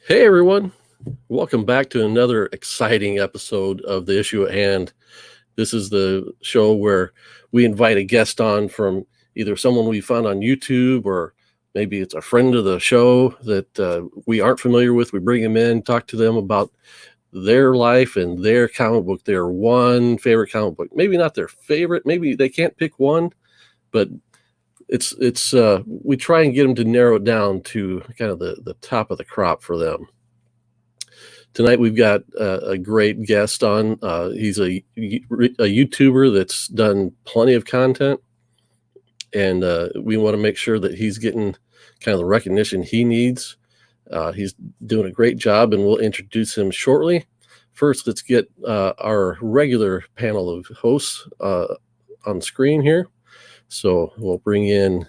Hey everyone, welcome back to another exciting episode of The Issue at Hand. This is the show where we invite a guest on from either someone we found on YouTube or maybe it's a friend of the show that we aren't familiar with. We bring them in, talk to them about their life and their comic book, their one favorite comic book. Maybe not their favorite, maybe they can't pick one, but we try and get them to narrow it down to kind of the top of the crop for them. Tonight we've got a great guest on. He's a YouTuber that's done plenty of content, and we want to make sure that he's getting kind of the recognition he needs. He's doing a great job, and we'll introduce him shortly. First, let's get our regular panel of hosts on screen here. So we'll bring in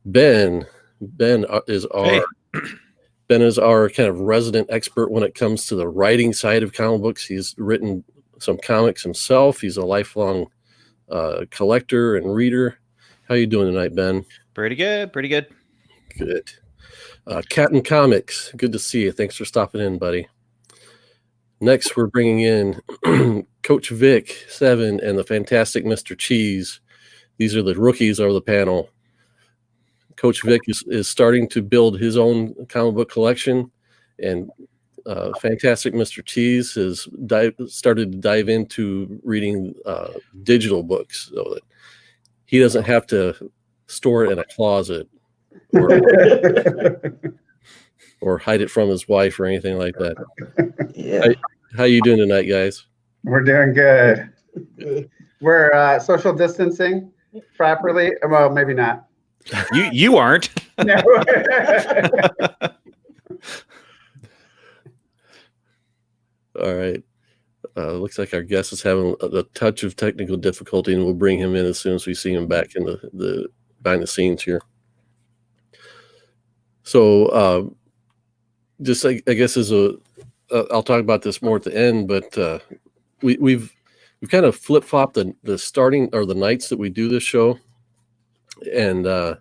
Ben. Ben is our kind of resident expert when it comes to the writing side of comic books. He's written some comics himself. He's a lifelong collector and reader. How you doing tonight, Ben? Pretty good. Good. Captain Comics, good to see you. Thanks for stopping in, buddy. Next, we're bringing in Coach Vic, Seven, and the fantastic Mr. Cheese. These are the rookies of the panel. Coach Vic is starting to build his own comic book collection, and fantastic Mr. Cheese has started to dive into reading digital books so that he doesn't have to store it in a closet or hide it from his wife or anything like that. Yeah. How you doing tonight, guys? We're doing good. We're social distancing properly. Well, maybe not. You aren't. No. All right. Looks like our guest is having a touch of technical difficulty, and we'll bring him in as soon as we see him back in the behind the scenes here. So, just I guess I'll talk about this more at the end, but we've kind of flip flopped the starting or the nights that we do this show, and the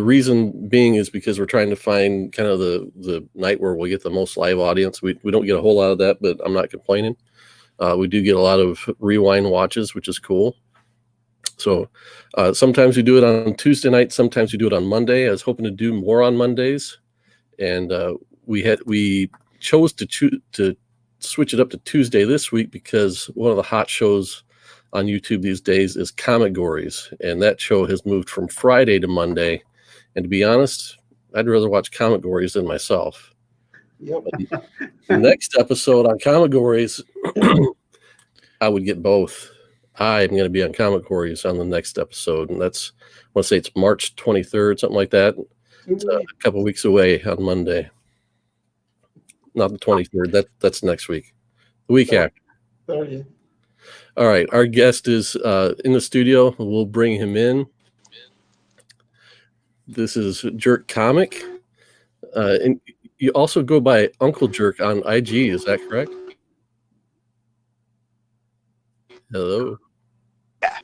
reason being is because we're trying to find kind of the night where we'll get the most live audience. We don't get a whole lot of that, but I'm not complaining. We do get a lot of rewind watches, which is cool. So sometimes we do it on Tuesday night, sometimes we do it on Monday. I was hoping to do more on Mondays, and we chose to switch it up to Tuesday this week because one of the hot shows on YouTube these days is Comic-Gories, and that show has moved from Friday to Monday. And to be honest, I'd rather watch Comic-Gories than myself. Yep. The next episode on Comic-Gories, I would get both. I'm going to be on Comic-Gories on the next episode, and that's, I want to say it's March 23rd, something like that. It's a couple weeks away on Monday. Not the 23rd. That's next week. The week after. 30. All right, our guest is in the studio. We'll bring him in. This is JerkComic. And you also go by Uncle Jerk on IG, is that correct? Hello? Yeah.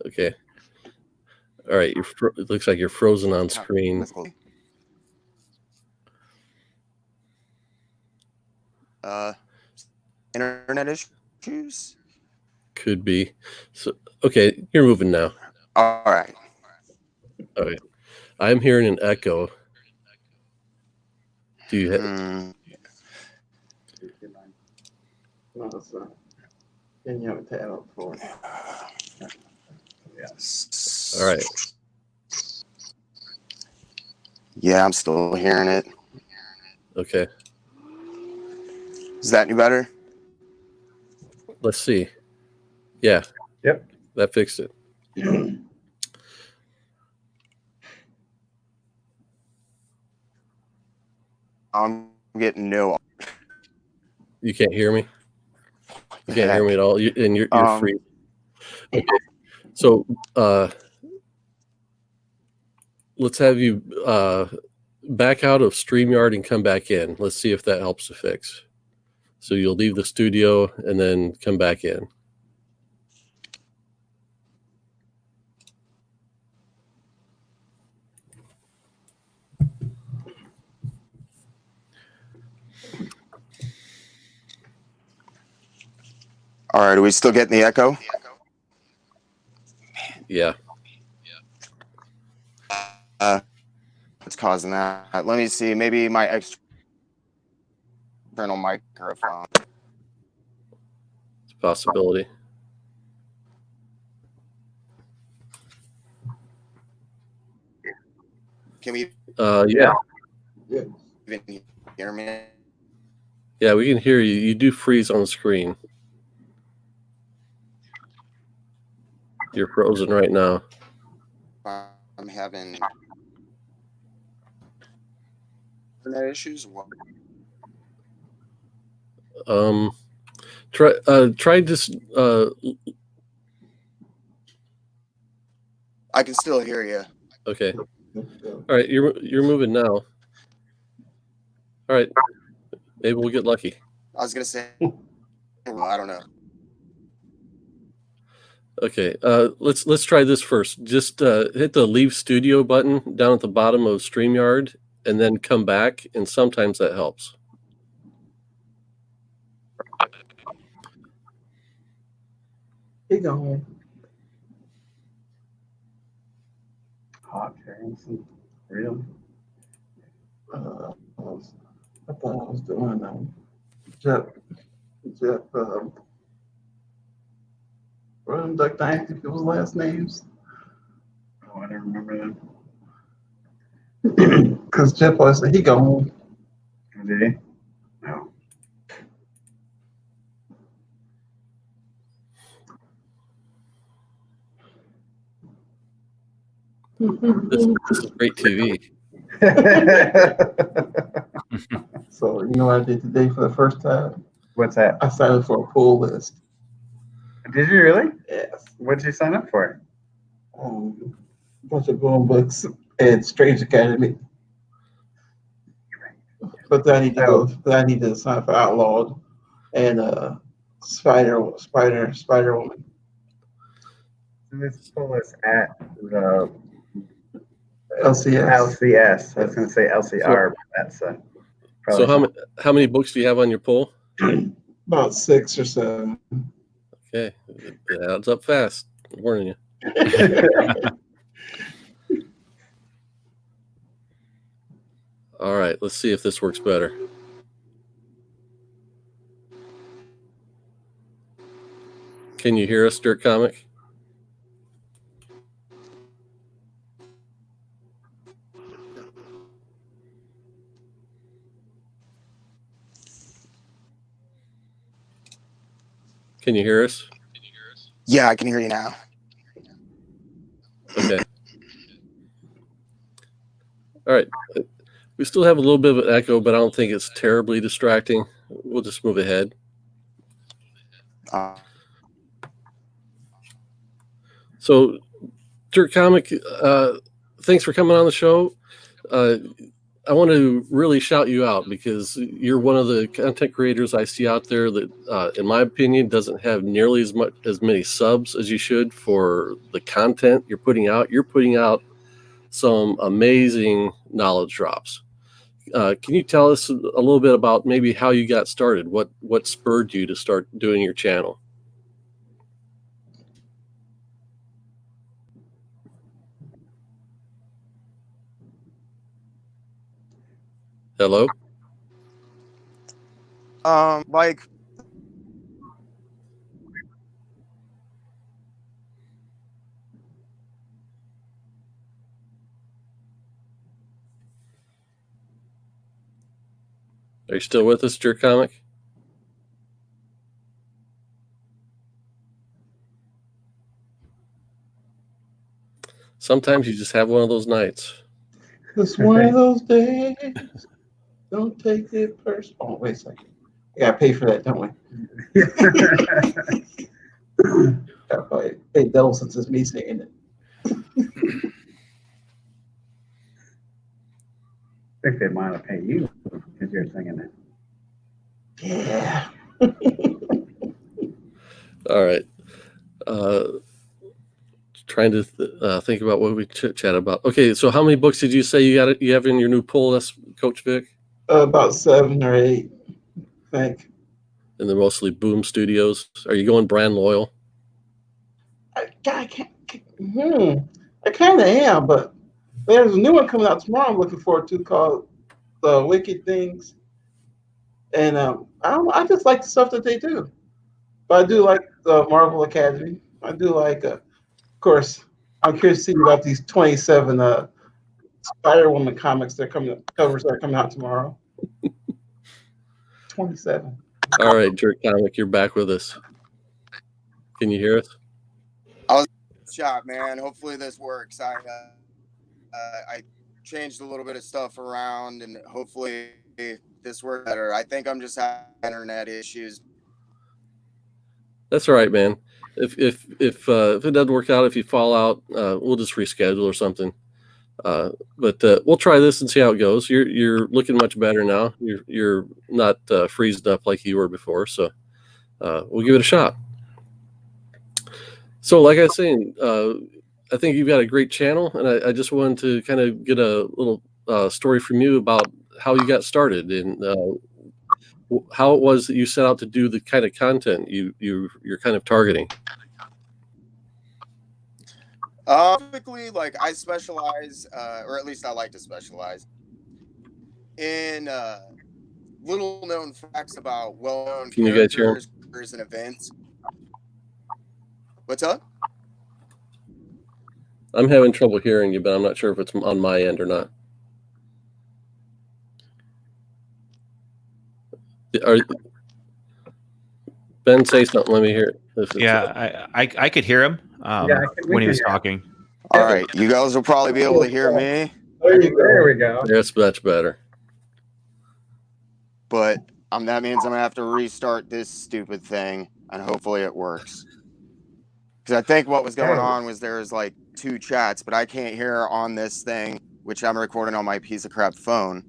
Okay. All right, it looks like you're frozen on screen. Internet issues? Could be. So, okay, you're moving now. All right. All right. I'm hearing an echo. Do you have... No, it's not. And you have a tab for it. Yes. All right. Yeah, I'm still hearing it. Okay. Is that any better? Let's see. Yeah. Yep. That fixed it. I'm getting no. You can't hear me? You can't hear me at all? You're free. Okay. So let's have you back out of StreamYard and come back in. Let's see if that helps to fix. So you'll leave the studio and then come back in. All right, are we still getting the echo? Yeah. What's causing that? Let me see. Maybe my external microphone. It's a possibility. Can we Yeah. even hear me? Yeah, we can hear you. You do freeze on the screen. You're frozen right now. I'm having internet issues. What? Try just I can still hear you. okay. All right, you're moving now. All right. Maybe we'll get lucky. I was gonna say, well, I don't know. Okay, let's try this first. Just hit the leave studio button down at the bottom of StreamYard and then come back, and sometimes that helps. He gone. Okay, really? I thought I was doing Jeff, Run Duck Dynasty, people's last names. Oh, I don't remember them. Because Jeff always said he gone. Did he? No. This is great TV. So, you know what I did today for the first time? What's that? I signed up for a pull list. Did you really? Yes. What did you sign up for? A bunch of boom books and Strange Academy. But then I need to sign up for Outlawed and Spider Woman. Let's pull this at the LCS. LCS. I was going to say LCR, but that's So probably how many books do you have on your poll? About 6 or 7. Okay, it adds up fast. I'm warning you. All right, let's see if this works better. Can you hear us, JerkComic? Can you hear us? Yeah, I can hear you now. Okay. All right. We still have a little bit of an echo, but I don't think it's terribly distracting. We'll just move ahead. So, JerkComic, thanks for coming on the show. I want to really shout you out because you're one of the content creators I see out there that, in my opinion, doesn't have nearly as many subs as you should for the content you're putting out. You're putting out some amazing knowledge drops. Can you tell us a little bit about maybe how you got started? What spurred you to start doing your channel? Hello? Like, Are you still with us, JerkComic? Sometimes you just have one of those nights. It's one of those days. Don't take it personal. Oh, wait a second. We gotta pay for that, don't we? Gotta probably pay double since it's me saying it. I think they might have paid you because you're singing it. Yeah. All right. Trying to think about what we chat about. Okay, so how many books did you say you have in your new poll? That's Coach Vic. About 7 or 8, I think. and they're mostly Boom Studios. Are you going brand loyal? I can't. I kind of am, but there's a new one coming out tomorrow. I'm looking forward to called The Wicked Things, and I don't know. I just like the stuff that they do. But I do like the Marvel Academy. I do like, of course. I'm curious to see about these 27 Spider-Woman comics that are covers that are coming out tomorrow. 27. All right, JerkComic, you're back with us. Can you hear us? Shot, man. Hopefully this works. I changed a little bit of stuff around, and hopefully this works better. I think I'm just having internet issues. That's all right, man. If it doesn't work out, if you fall out, we'll just reschedule or something. But we'll try this and see how it goes. You're looking much better now. You're not freezing up like you were before, so we'll give it a shot. So, like I was saying, I think you've got a great channel, and I just wanted to kind of get a little story from you about how you got started and how it was that you set out to do the kind of content you're kind of targeting. Typically, like I specialize, or at least I like to specialize in little known facts about well-known Can you guys hear characters and events. What's up? I'm having trouble hearing you, but I'm not sure if it's on my end or not. Ben, say something. Let me hear it. Yeah, I could hear him when he was talking. All right, you guys will probably be able to hear me, There we go. That's much better. but that means I'm gonna have to restart this stupid thing, and hopefully it works. Because I think what was going on was there was like 2 chats, but I can't hear on this thing, which I'm recording on my piece of crap phone,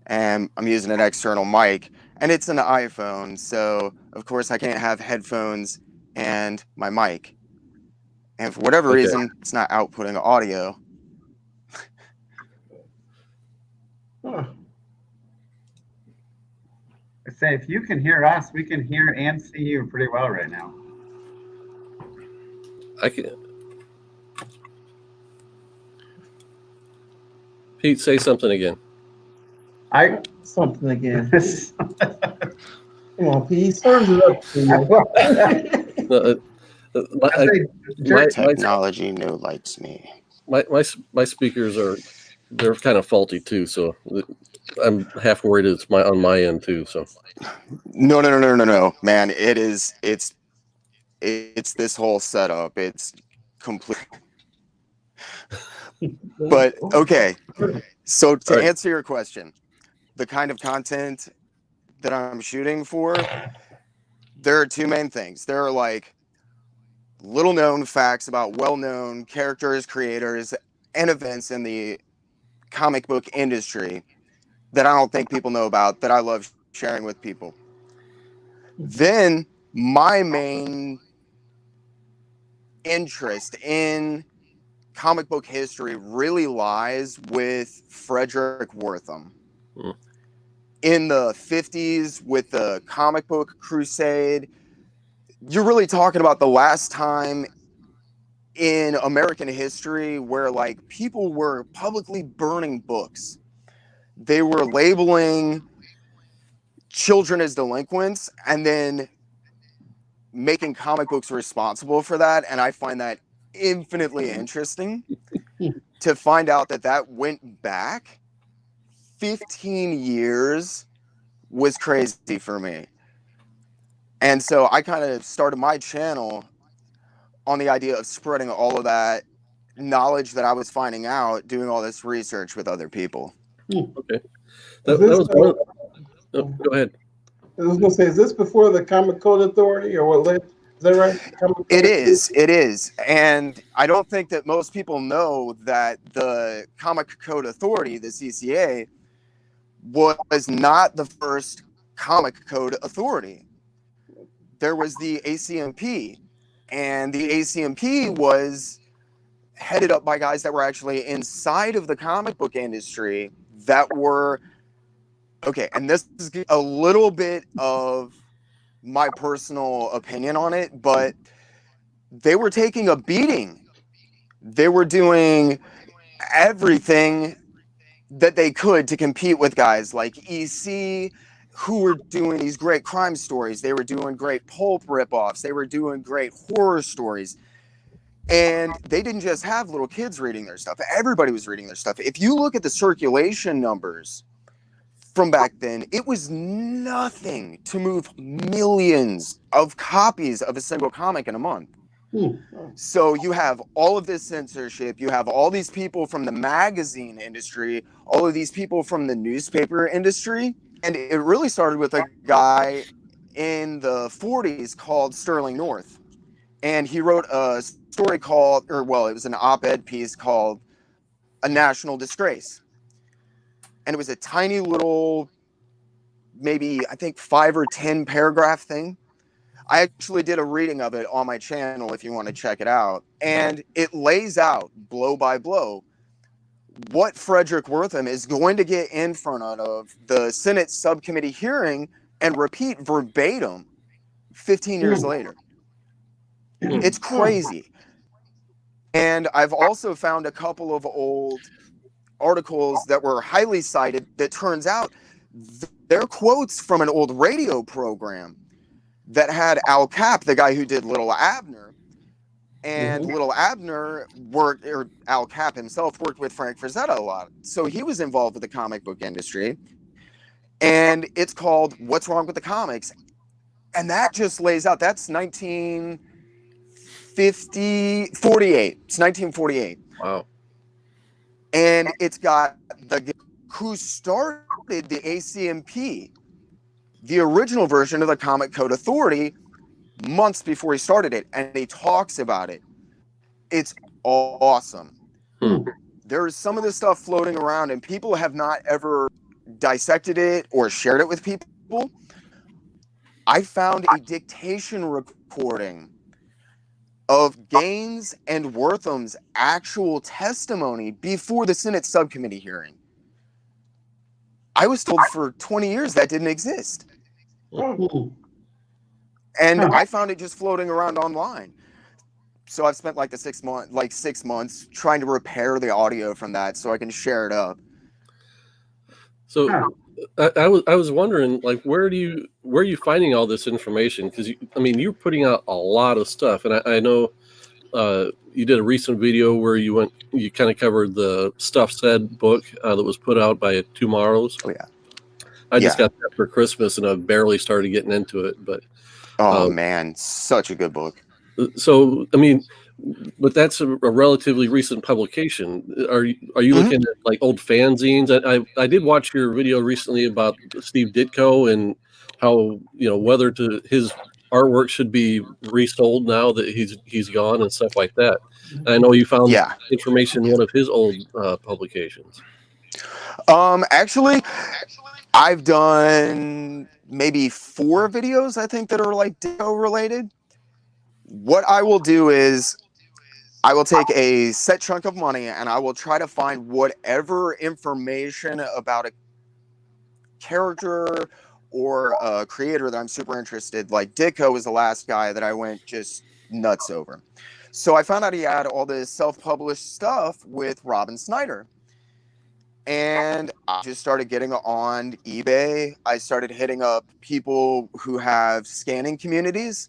and I'm using an external mic, and it's an iPhone, so of course I can't have headphones and my mic, and for whatever reason it's not outputting audio. Huh. I say, if you can hear us, we can hear and see you pretty well right now. I can. Pete, say something again. Something again. Come on, Pete. Serves it up to you. Technology no likes me. My speakers they're kind of faulty too, so I'm half worried it's on my end too. So No, man. It's this whole setup. It's complete. But okay. So to answer your question, the kind of content that I'm shooting for, there are 2 main things. There are like little known facts about well-known characters, creators, and events in the comic book industry that I don't think people know about, that I love sharing with people. Then my main interest in comic book history really lies with Frederick Wortham. In the 50s with the comic book crusade, you're really talking about the last time in American history where like people were publicly burning books. They were labeling children as delinquents and then making comic books responsible for that. And I find that infinitely interesting to find out that went back 15 years was crazy for me. And so I kind of started my channel on the idea of spreading all of that knowledge that I was finding out, doing all this research with other people. Okay. That was one. Oh, go ahead. I was going to say, is this before the Comic Code Authority or what? Is that right? It is. And I don't think that most people know that the Comic Code Authority, the CCA, was not the first comic code authority. There was the ACMP, and the ACMP was headed up by guys that were actually inside of the comic book industry that were, okay, and this is a little bit of my personal opinion on it, but they were taking a beating. They were doing everything that they could to compete with guys like EC, who were doing these great crime stories. They were doing great pulp ripoffs. They were doing great horror stories. And they didn't just have little kids reading their stuff. Everybody was reading their stuff. If you look at the circulation numbers from back then, it was nothing to move millions of copies of a single comic in a month. So you have all of this censorship. You have all these people from the magazine industry, all of these people from the newspaper industry. And it really started with a guy in the 40s called Sterling North. And he wrote a story called, it was an op-ed piece called A National Disgrace. And it was a tiny little, maybe I think 5 or 10 paragraph thing. I actually did a reading of it on my channel if you want to check it out. And it lays out blow by blow what Frederick Wortham is going to get in front of the Senate subcommittee hearing and repeat verbatim 15 years later. It's crazy. And I've also found a couple of old articles that were highly cited that turns out they're quotes from an old radio program that had Al Cap, the guy who did Little Abner. And Little Abner worked, or Al Cap himself worked with Frank Frazetta a lot. So he was involved with the comic book industry. And it's called What's Wrong with the Comics? And that just lays out, that's 1948. It's 1948. Wow. And it's got the who started the ACMP, the original version of the Comic Code Authority, months before he started it, and he talks about it. It's awesome. There's some of this stuff floating around, and people have not ever dissected it or shared it with people. I found a dictation recording of Gaines and Wortham's actual testimony before the Senate subcommittee hearing. I was told for 20 years that didn't exist. And I found it just floating around online. So I've spent like 6 months trying to repair the audio from that so I can share it up. So I was wondering, like, where are you finding all this information? Because you're putting out a lot of stuff, and I know you did a recent video where you kind of covered the Stuff Said book that was put out by Tomorrow's. Oh yeah, I just got that for Christmas, and I've barely started getting into it. But man, such a good book. So but that's a relatively recent publication. Are you looking at like old fanzines? I did watch your video recently about Steve Ditko and how whether his artwork should be resold now that he's gone and stuff like that. And I know you found information in one of his old publications. Actually, I've done maybe 4 videos I think that are like Ditko related. What I will do is I will take a set chunk of money and I will try to find whatever information about a character or a creator that I'm super interested. Like Ditko was the last guy that I went just nuts over. So I found out he had all this self-published stuff with Robin Snyder. And I just started getting on eBay. I started hitting up people who have scanning communities.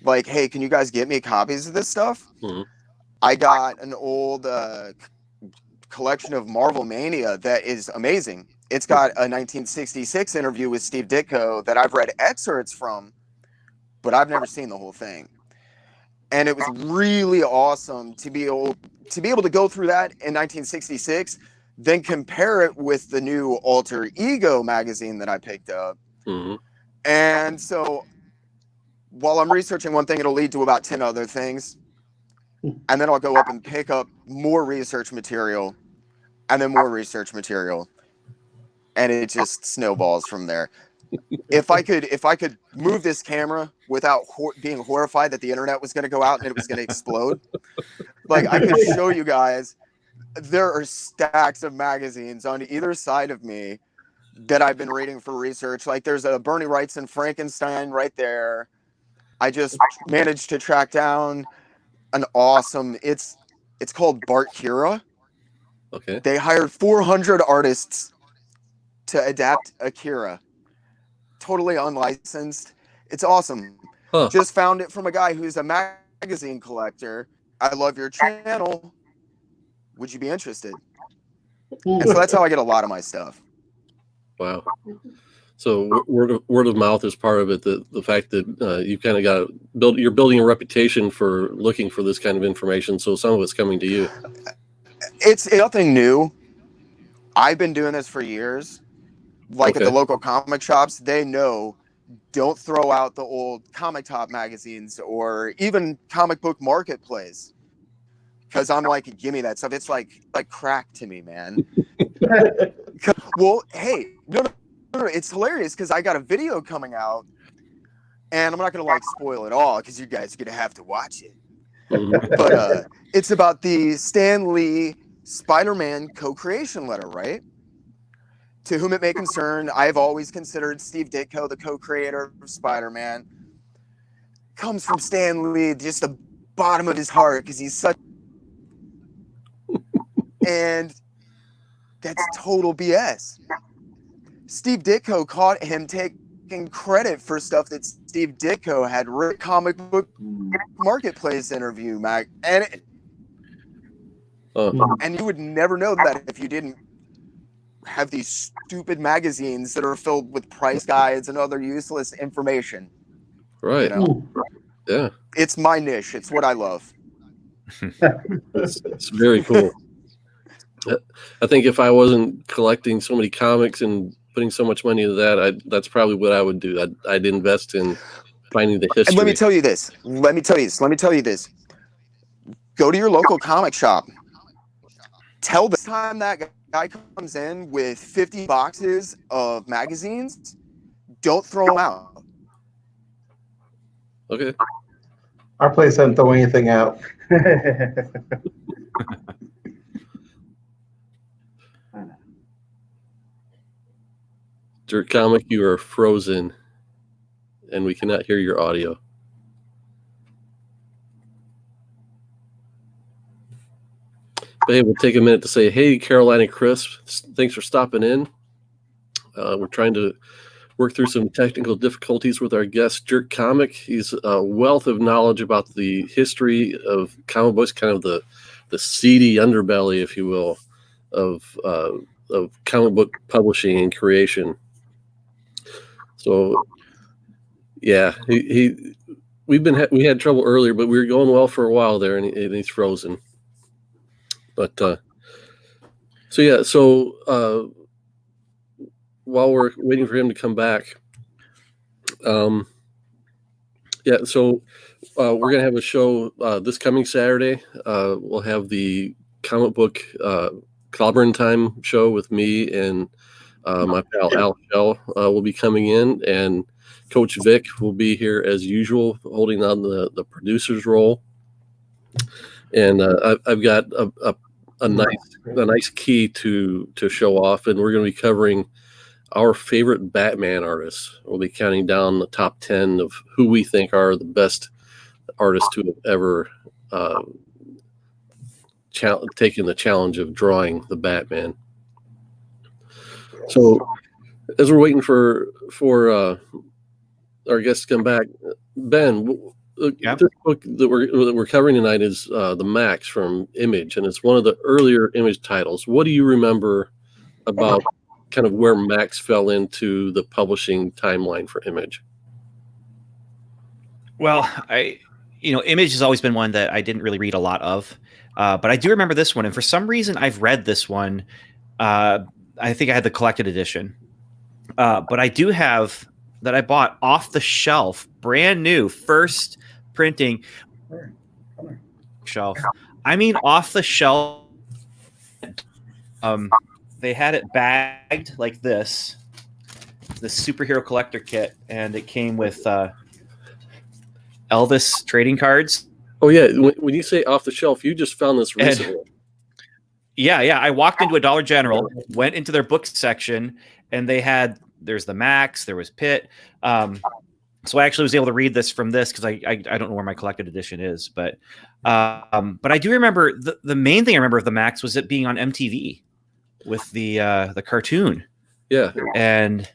Like, hey, can you guys get me copies of this stuff? I got an old collection of Marvel Mania that is amazing. It's got a 1966 interview with Steve Ditko that I've read excerpts from, but I've never seen the whole thing. And it was really awesome to be able to go through that in 1966, then compare it with the new Alter Ego magazine that I picked up. And so while I'm researching one thing, it'll lead to about 10 other things. And then I'll go up and pick up more research material and then more research material. And it just snowballs from there. If I could move this camera without being horrified that the internet was going to go out and it was going to explode, like I could show you guys, there are stacks of magazines on either side of me that I've been reading for research. Like there's a Bernie Wrightson Frankenstein right there. I just managed to track down an awesome. It's called Bart Kira. Okay. They hired 400 artists to adapt Akira. Totally unlicensed. It's awesome. Huh. Just found it from a guy who's a magazine collector. I love your channel. Would you be interested? And so that's how I get a lot of my stuff. Wow. So word of mouth is part of it. The fact that you kind of you're building a reputation for looking for this kind of information. So some of it's coming to you. It's nothing new. I've been doing this for years. Like at the local comic shops, they know, don't throw out the old Comic Top magazines or even Comic Book Marketplace. Because I'm like, give me that stuff. It's like crack to me, man. Well, hey, no, it's hilarious because I got a video coming out, and I'm not gonna like spoil it all because you guys are gonna have to watch it. But it's about the Stan Lee Spider-Man co-creation letter, right? To whom it may concern, I've always considered Steve Ditko the co-creator of Spider-Man. Comes from Stan Lee, just the bottom of his heart, because he's such. And that's total BS. Steve Ditko caught him taking credit for stuff that Steve Ditko had written Comic Book Marketplace interview, and you would never know that if you didn't have these stupid magazines that are filled with price guides and other useless information. Right. You know? Yeah. It's my niche. It's what I love. It's very cool. I think if I wasn't collecting so many comics and putting so much money into that, that's probably what I would do. I'd invest in finding the history. And let me tell you this. Go to your local comic shop. Tell the time that guy comes in with 50 boxes of magazines, don't throw them out. Okay. Our place doesn't throw anything out. JerkComic, you are frozen, and we cannot hear your audio. But hey, we'll take a minute to say, hey, Carolina Chris, thanks for stopping in. We're trying to work through some technical difficulties with our guest, JerkComic. He's a wealth of knowledge about the history of comic books, kind of the seedy underbelly, if you will, of comic book publishing and creation. So, yeah, we had trouble earlier, but we were going well for a while there, and he's frozen. But while we're waiting for him to come back, we're gonna have a show this coming Saturday. We'll have the comic book Clobberin' Time show with me and my pal Al Shell will be coming in, and Coach Vic will be here as usual, holding on the producer's role. And I've got a nice key to show off, and we're going to be covering our favorite Batman artists. We'll be counting down the top 10 of who we think are the best artists to have ever taken the challenge of drawing the Batman. So, as we're waiting for our guests to come back, Ben, this book that we're covering tonight is the Maxx from Image, and it's one of the earlier Image titles. What do you remember about kind of where Maxx fell into the publishing timeline for Image? Well, Image has always been one that I didn't really read a lot of, but I do remember this one, and for some reason I've read this one. I think I had the collected edition, but I do have that I bought off the shelf, brand new, first printing shelf. I mean, off the shelf. They had it bagged like this, the superhero collector kit, and it came with Elvis trading cards. Oh yeah, when you say off the shelf, you just found this recently. Yeah. I walked into a Dollar General, went into their book section, and there's the Maxx, there was Pitt. So I actually was able to read this from this because I don't know where my collected edition is, but I do remember the main thing I remember of the Maxx was it being on MTV with the cartoon. Yeah. And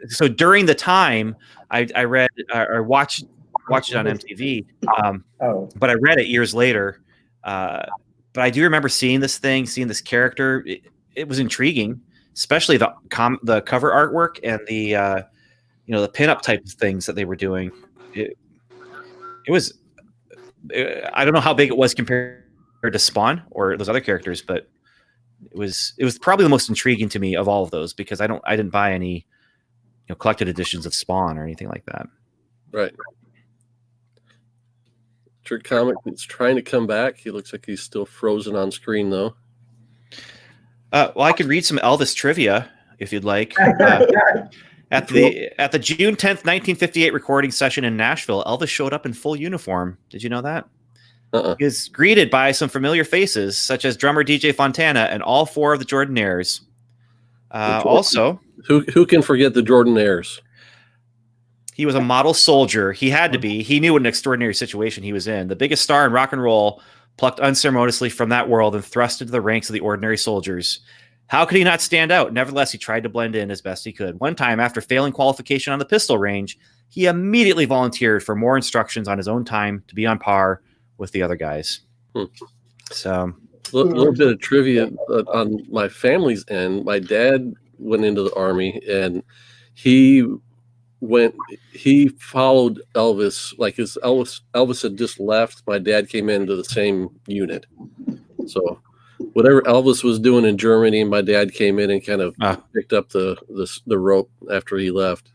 so during the time I read or watched it on MTV, but I read it years later. But I do remember seeing this character. It was intriguing, especially the cover artwork and the the pinup type of things that they were doing. It was, I don't know how big it was compared to Spawn or those other characters, but it was probably the most intriguing to me of all of those because I didn't buy any collected editions of Spawn or anything like that. Right. JerkComic is trying to come back. He looks like he's still frozen on screen though. Well, I could read some Elvis trivia if you'd like. At the June 10th, 1958 recording session in Nashville, Elvis showed up in full uniform. Did you know that? He was greeted by some familiar faces, such as drummer DJ Fontana and all four of the Jordanaires. Also, who can forget the Jordanaires? He was a model soldier. He had to be. He knew what an extraordinary situation he was in. The biggest star in rock and roll, plucked unceremoniously from that world and thrust into the ranks of the ordinary soldiers. How could he not stand out? Nevertheless, he tried to blend in as best he could. One time, after failing qualification on the pistol range, he immediately volunteered for more instructions on his own time to be on par with the other guys. So, a little bit of trivia on my family's end. My dad went into the Army, and he followed Elvis. Like Elvis had just left. My dad came into the same unit, so. Whatever Elvis was doing in Germany, my dad came in and kind of picked up the rope after he left.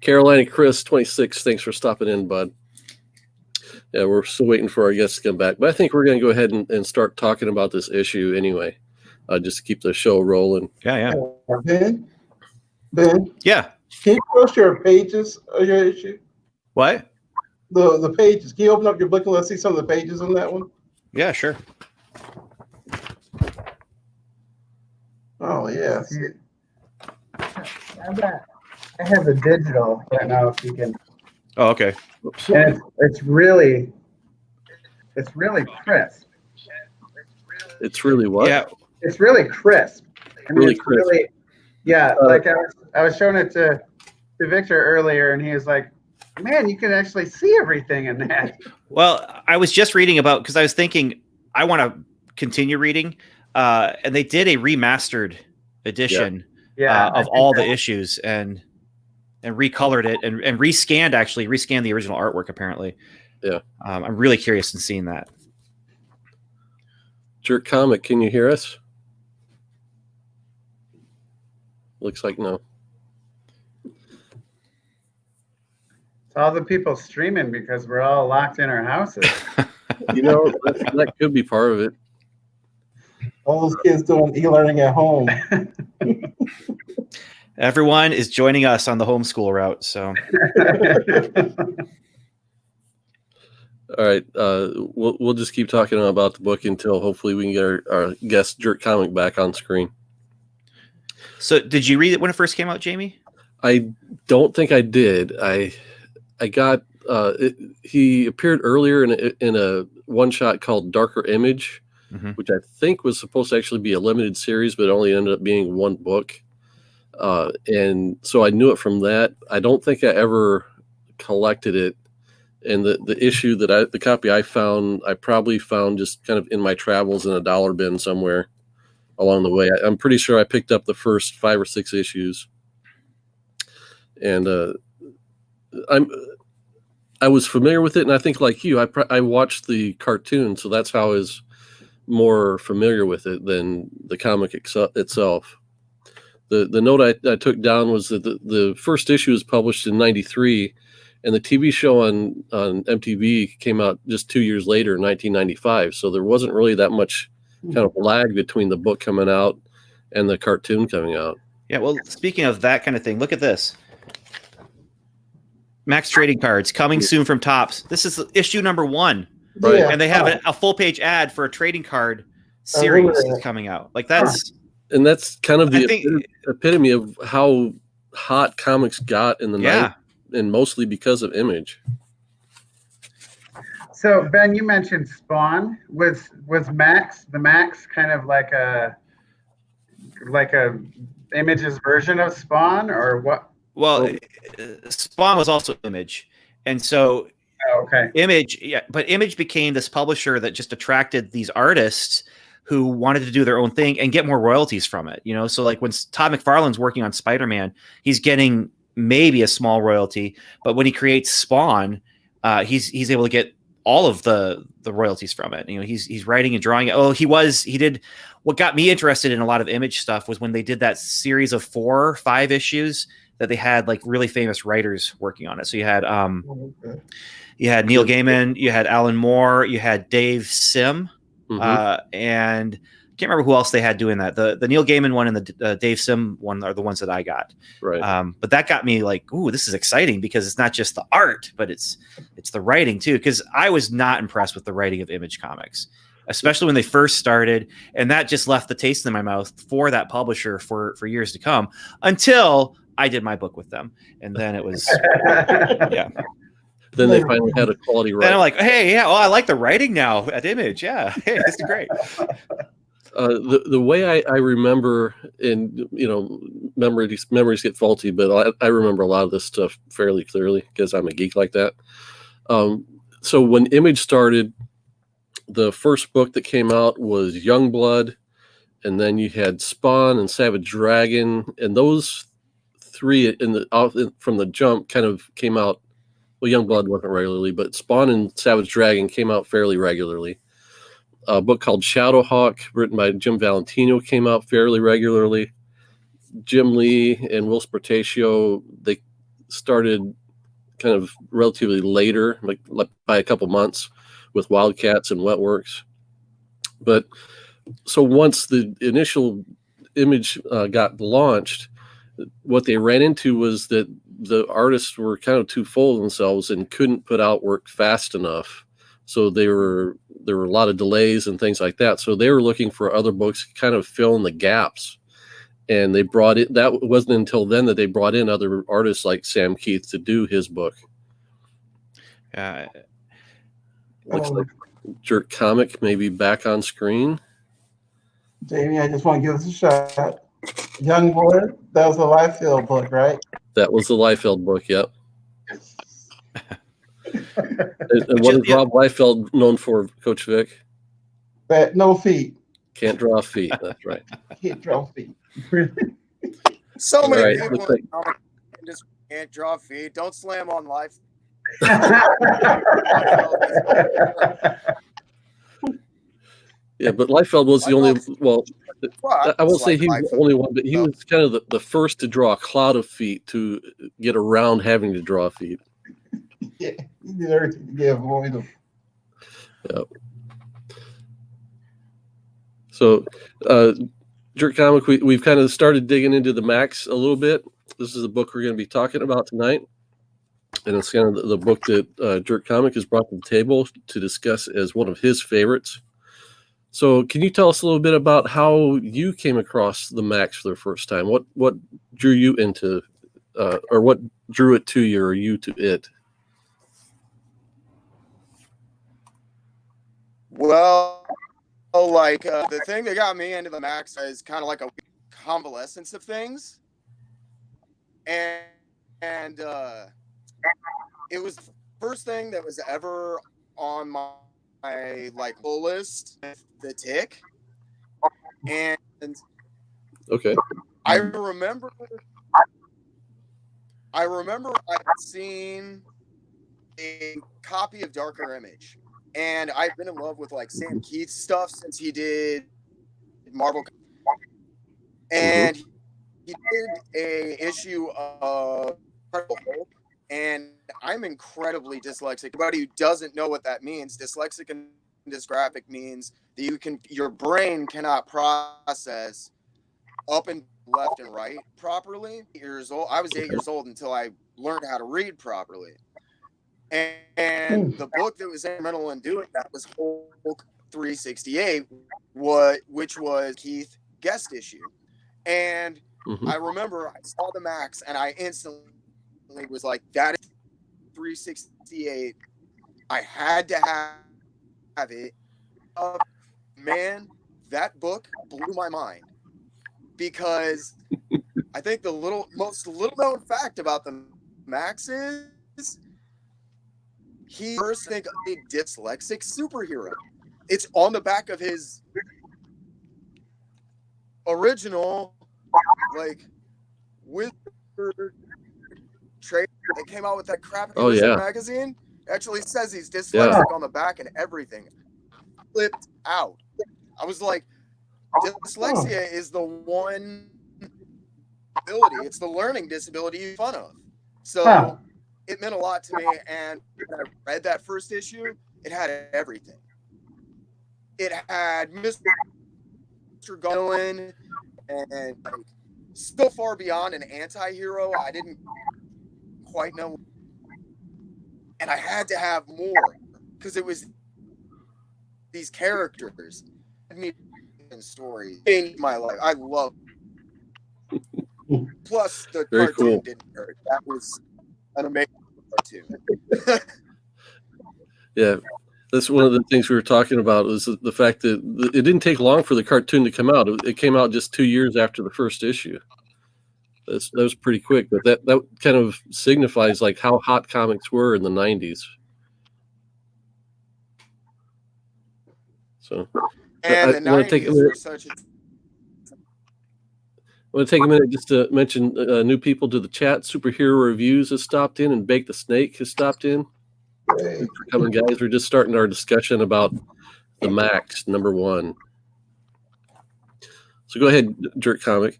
Carolina Chris 26, thanks for stopping in, bud. Yeah, we're still waiting for our guests to come back, but I think we're going to go ahead and start talking about this issue anyway, just to keep the show rolling. Yeah. Ben, Yeah. can you post your pages of your issue? What? The pages. Can you open up your book and let's see some of the pages on that one? Yeah, sure. Oh yeah. I have the digital right now. If you can, Oh, okay. and it's really crisp. It's really what? Yeah. It's really crisp. I mean, Really it's crisp. really, yeah. Like I was showing it to Victor earlier, and he was like, "Man, you can actually see everything in that." Well, I was just reading about because I was thinking I want to continue reading, and they did a remastered edition of all the issues and recolored it and rescanned the original artwork apparently. Yeah. I'm really curious in seeing that. JerkComic, can you hear us? Looks like no. It's all the people streaming because we're all locked in our houses. That could be part of it. All those kids doing e-learning at home. Everyone is joining us on the homeschool route. So, all right, we'll just keep talking about the book until hopefully we can get our guest JerkComic back on screen. So did you read it when it first came out, Jamie? I don't think I did. I got he appeared earlier in a one shot called Darker Image, which I think was supposed to actually be a limited series, but it only ended up being one book. And so I knew it from that. I don't think I ever collected it. And the issue the copy I found, I probably found just kind of in my travels in a dollar bin somewhere along the way. I'm pretty sure I picked up the first 5 or 6 issues. And I was familiar with it, and I think like you, I watched the cartoon, so that's how I was more familiar with it than the comic itself. The note I took down was that the first issue was published in '93, and the TV show on MTV came out just 2 years later, in 1995. So there wasn't really that much kind of lag between the book coming out and the cartoon coming out. Yeah. Well, speaking of that kind of thing, look at this. Maxx trading cards coming soon from Topps. This is issue number 1. Right. Yeah. And they have a full page ad for a trading card series that. coming out. Like that's And that's kind of I the think epitome of how hot comics got in the yeah. 90s, and mostly because of Image. So Ben, you mentioned Spawn. Was Maxx the Maxx kind of like a Image's version of Spawn, or what? Well, Spawn was also Image. And so Oh, okay. Image, yeah, but Image became this publisher that just attracted these artists who wanted to do their own thing and get more royalties from it. You know, so like when Todd McFarlane's working on Spider-Man, he's getting maybe a small royalty, but when he creates Spawn, he's able to get all of the royalties from it. You know, he's writing and drawing it. Oh, he did. What got me interested in a lot of Image stuff was when they did that series of 4 or 5 issues that they had like really famous writers working on it. So you had you had Neil Gaiman, you had Alan Moore, you had Dave Sim, and I can't remember who else they had doing that. The Neil Gaiman one and the Dave Sim one are the ones that I got. Right. But that got me like, ooh, this is exciting because it's not just the art, but it's the writing too. Because I was not impressed with the writing of Image Comics, especially when they first started, and that just left the taste in my mouth for that publisher for years to come until I did my book with them, and then it was yeah. Then they finally had a quality writer. Then I'm like, hey, yeah, well, I like the writing now at Image. Yeah, hey, this is great. The way I remember, and you know, memories get faulty, but I remember a lot of this stuff fairly clearly because I'm a geek like that. So when Image started, the first book that came out was Youngblood, and then you had Spawn and Savage Dragon, and those 3 from the jump kind of came out. Well, Youngblood wasn't regularly, but Spawn and Savage Dragon came out fairly regularly. A book called Shadowhawk, written by Jim Valentino, came out fairly regularly. Jim Lee and Will Spartatio, they started kind of relatively later, like by a couple months, with Wildcats and Wetworks. But so once the initial Image got launched, what they ran into was that the artists were kind of too full of themselves and couldn't put out work fast enough. So there were a lot of delays and things like that. So they were looking for other books to kind of fill in the gaps. And they brought it. That wasn't until then that they brought in other artists like Sam Keith to do his book. Looks like JerkComic may be back on screen. Jamie, I just want to give us a shot. Young Boy, that was a Liefeld book, right? That was the Liefeld book, yep. And what is Rob Liefeld known for, Coach Vic? But no feet. Can't draw feet, that's right. Can't draw feet. So many Right, people looks like- in comic just can't draw feet. Don't slam on life. Yeah, but Liefeld was the only, well, I won't say he was the only one, but he was kind of the first to draw a cloud of feet to get around having to draw feet. Yeah, he did everything to avoid them. Yep. So, JerkComic, we've kind of started digging into the Maxx a little bit. This is the book we're going to be talking about tonight. And it's kind of the book that JerkComic has brought to the table to discuss as one of his favorites. So can you tell us a little bit about how you came across the Maxx for the first time? What drew you into, or what drew it to you or you to it? Well, like the thing that got me into the Maxx is kind of like a convalescence of things. And it was the first thing that was ever on my like pull list, the Tick. And Okay. I remember I had seen a copy of Darker Image, and I've been in love with like Sam Keith's stuff since he did Marvel, and he did a issue of Incredible Hulk, and I'm incredibly dyslexic. Anybody who doesn't know what that means, dyslexic and dysgraphic means that your brain cannot process up and left and right properly. 8 years old. I was 8 years old until I learned how to read properly. And the book that was instrumental in doing that was Hulk 368, which was Keith guest issue. And I remember I saw the Maxx and I instantly was like, that is 368. I had to have it. Man, that book blew my mind, because I think the most little known fact about the Maxx is he first think of a dyslexic superhero. It's on the back of his original Wizard trade. They came out with that crappy Wizard magazine. It actually says he's dyslexic on the back and everything. Flipped out. I was like, dyslexia is the one ability. It's the learning disability you fun of. So it meant a lot to me. And when I read that first issue, it had everything. It had Mr. Golan and so far beyond an anti-hero, I didn't quite know. And I had to have more, because it was these characters and stories changed my life. I love it. Plus the cartoon didn't hurt. That was an amazing cartoon. Yeah, that's one of the things we were talking about, is the fact that it didn't take long for the cartoon to come out. It came out just 2 years after the first issue. That was pretty quick, but that kind of signifies like how hot comics were in the 90s. So, and the 90s were such a... I want to take a minute just to mention new people to the chat. Superhero Reviews has stopped in, and Bake the Snake has stopped in. Thanks for coming, guys. We're just starting our discussion about the Maxx #1. So go ahead, JerkComic.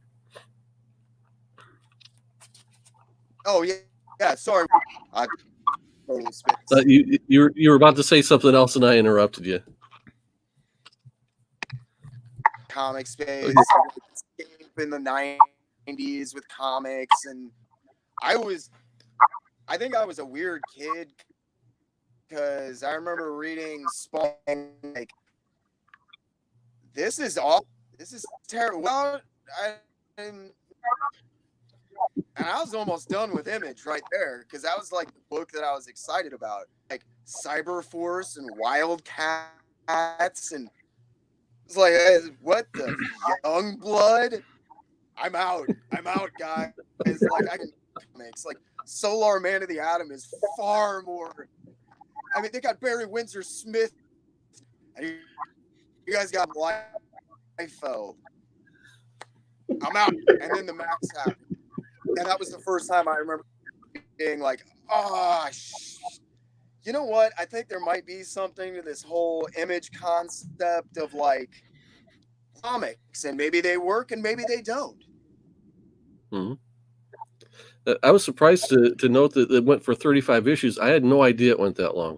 Oh yeah. Sorry, I totally spit. You were about to say something else, and I interrupted you. Comic space in the 90s with comics, and I think I was a weird kid, because I remember reading Spawn, like, this is terrible. Well, and I was almost done with Image right there, because that was like the book that I was excited about, like Cyberforce and Wildcats, and it's like, what the young blood? I'm out, guys. It's like, I can comics. Like, Solar Man of the Atom is far more. I mean, they got Barry Windsor Smith, and you guys got Liefeld. I'm out. And then the Maxx happened, and that was the first time I remember being like, you know what? I think there might be something to this whole Image concept of like comics, and maybe they work and maybe they don't. I was surprised to note that it went for 35 issues. I had no idea it went that long.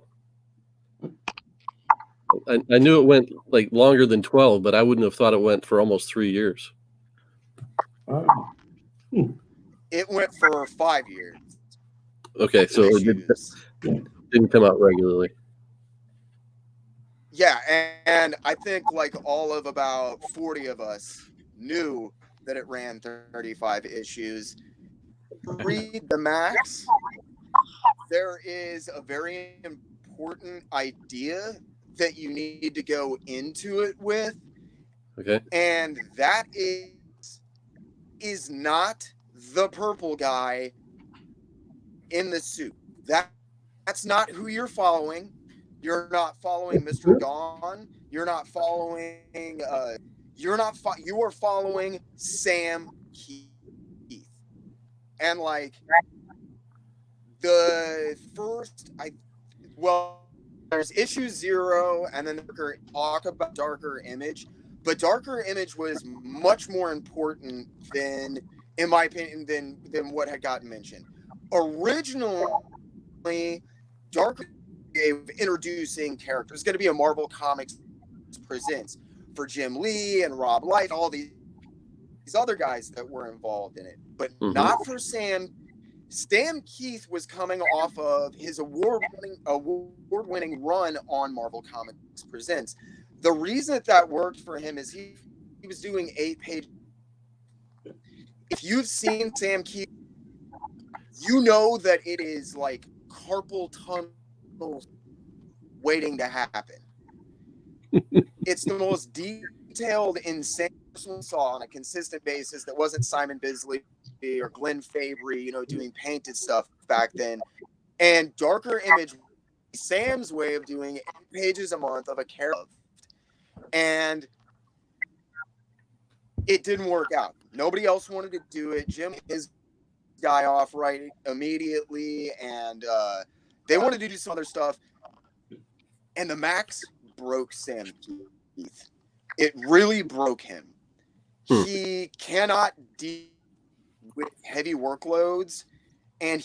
I knew it went like longer than 12, but I wouldn't have thought it went for almost 3 years. It went for 5 years. Okay, so it didn't come out regularly. Yeah, and I think like all of about 40 of us knew that it ran 35 issues. Read the Maxx. There is a very important idea that you need to go into it with. Okay. And that is not the purple guy in the suit. That's not who you're following. You're not following Mr. Gone. You're not following you are following Sam Keith. And like the first there's issue 0, and then talk about Darker Image, but Darker Image was much more important than, in my opinion, than what had gotten mentioned. Originally, Darker introducing characters. It's going to be a Marvel Comics Presents for Jim Lee and Rob Light, all these other guys that were involved in it, but not for Sam Stan Keith was coming off of his award-winning run on Marvel Comics Presents. The reason that worked for him is he was doing 8-page. If you've seen Sam Keith, you know that it is like carpal tunnel waiting to happen. It's the most detailed, insane person we saw on a consistent basis that wasn't Simon Bisley or Glenn Fabry, you know, doing painted stuff back then. And Darker Image, Sam's way of doing 8 pages a month of a character. And it didn't work out. Nobody else wanted to do it. Jim his guy off right immediately, and they wanted to do some other stuff. And the Maxx broke Sam Keith. It really broke him. He cannot deal with heavy workloads, and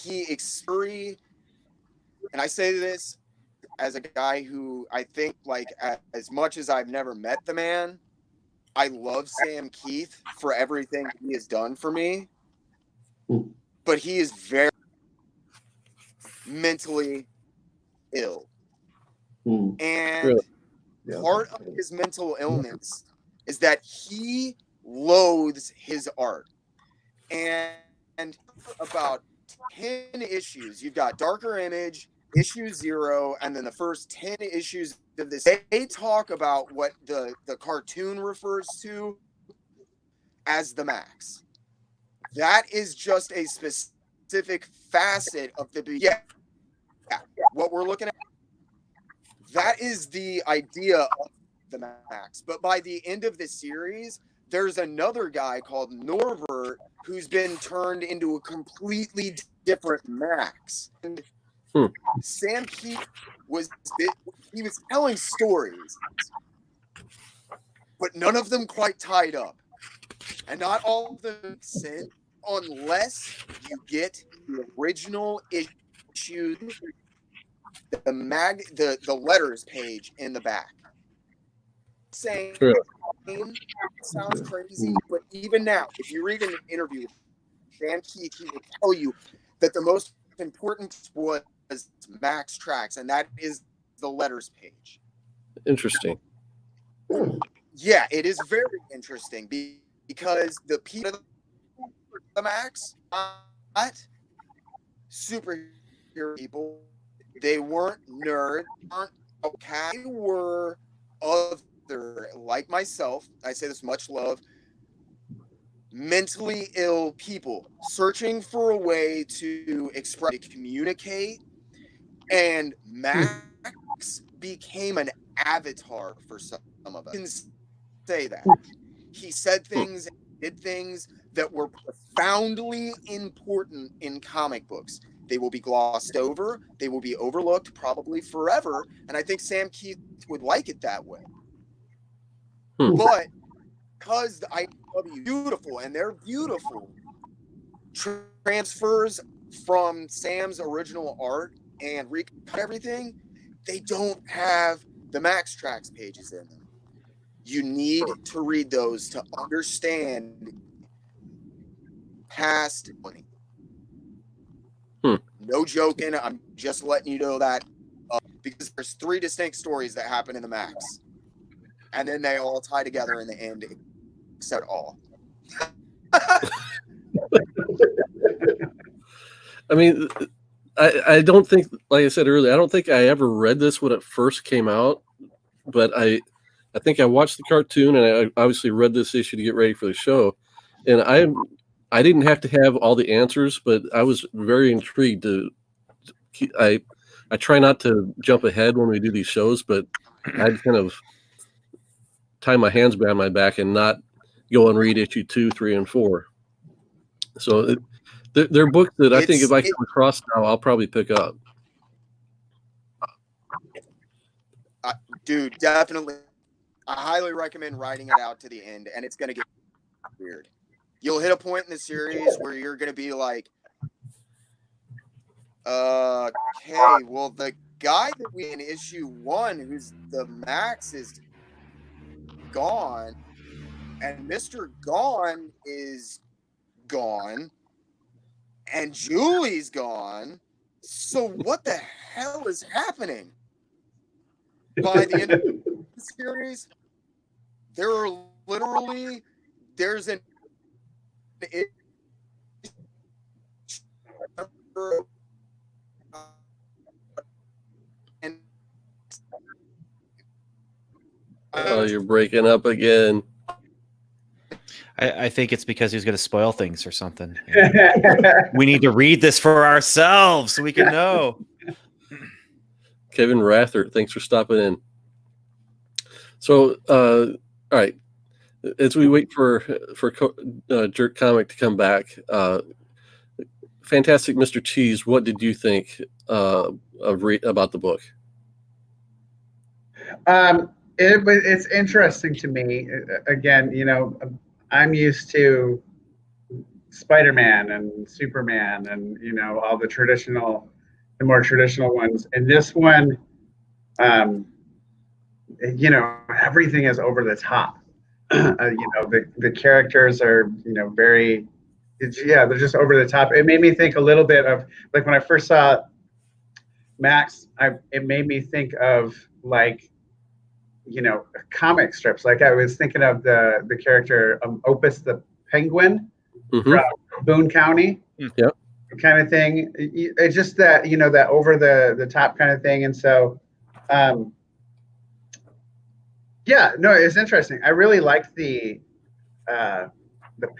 and I say this as a guy who I think, like, as much as I've never met the man, I love Sam Keith for everything he has done for me, but he is very mentally ill. And Really? part of his mental illness is that he loathes his art. And about 10 issues, you've got Darker Image, issue 0, and then the first 10 issues of this, they talk about what the cartoon refers to as the Maxx. That is just a specific facet of the what we're looking at. That is the idea of the Maxx. But by the end of the series, there's another guy called Norbert who's been turned into a completely different Maxx. And Sam Keith was telling stories, but none of them quite tied up, and not all of them make sense unless you get the original issue, the letters page in the back. Saying sounds crazy, but even now, if you read an interview with Sam Keith, he will tell you that the most important was Maxx Tracks, and that is the letters page. Interesting. Yeah, it is very interesting because the people of the Maxx, not superhero people, they weren't nerds, weren't okay, they were other, like myself, I say this much love, mentally ill people searching for a way to express, to communicate, and Maxx became an avatar for some of us. I can say that. He said things, did things that were profoundly important in comic books. They will be glossed over. They will be overlooked probably forever. And I think Sam Keith would like it that way. But because the IDW beautiful, and they're beautiful, transfers from Sam's original art and recut everything, they don't have the Maxx Tracks pages in them. You need to read those to understand past money. No joking. I'm just letting you know that because there's 3 distinct stories that happen in the Maxx, and then they all tie together in the end, except all. I mean, I don't think, like I said earlier, I don't think I ever read this when it first came out, but I think I watched the cartoon, and I obviously read this issue to get ready for the show, and I didn't have to have all the answers, but I was very intrigued to. I try not to jump ahead when we do these shows, but I'd kind of tie my hands behind my back and not go and read issue 2, 3, and 4. So they're books that I think if I come across now, I'll probably pick up. Dude, definitely. I highly recommend writing it out to the end, and it's going to get weird. You'll hit a point in the series where you're going to be like, okay, well, the guy that we in issue 1, who's the Maxx, is gone, and Mr. Gone is gone, and Julie's gone. So what the hell is happening? By the end of the series, there's an Oh, you're breaking up again. I think it's because he's going to spoil things or something. We need to read this for ourselves so we can know. Kevin Rathert, thanks for stopping in. So, all right, as we wait for JerkComic to come back, Fantastic Mr. Cheese, what did you think about the book? It's interesting to me. Again, I'm used to Spider-Man and Superman and all the more traditional ones. And this one, everything is over the top. The characters are very, they're just over the top. It made me think a little bit of like when I first saw Maxx. It made me think of like comic strips. Like I was thinking of the character Opus the Penguin from Boone County. Yep. Kind of thing. It's just that that over the top kind of thing. And so it's interesting. I really liked the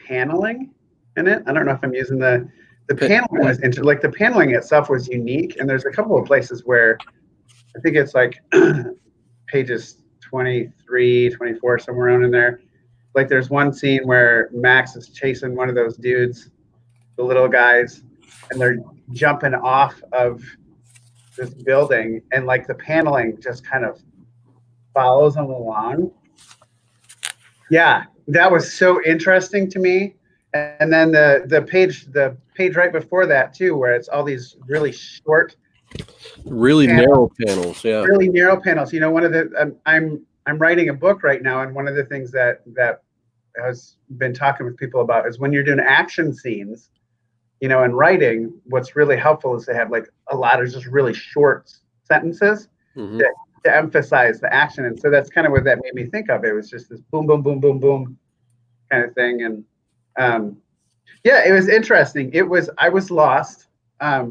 paneling in it. I don't know if I'm using the paneling was like the paneling itself was unique, and there's a couple of places where I think it's like pages 23, 24, somewhere around in there. Like there's one scene where Maxx is chasing one of those dudes, the little guys, and they're jumping off of this building, and like the paneling just kind of follows them along. Yeah, that was so interesting to me. And then the page right before that too, where it's all these really short, narrow panels. Yeah, really narrow panels. One of the I'm writing a book right now, and one of the things that has been talking with people about is when you're doing action scenes, in writing, what's really helpful is to have like a lot of just really short sentences to emphasize the action. And so that's kind of what that made me think of. It was just this boom, boom, boom, boom, boom kind of thing. And it was interesting. I was lost. I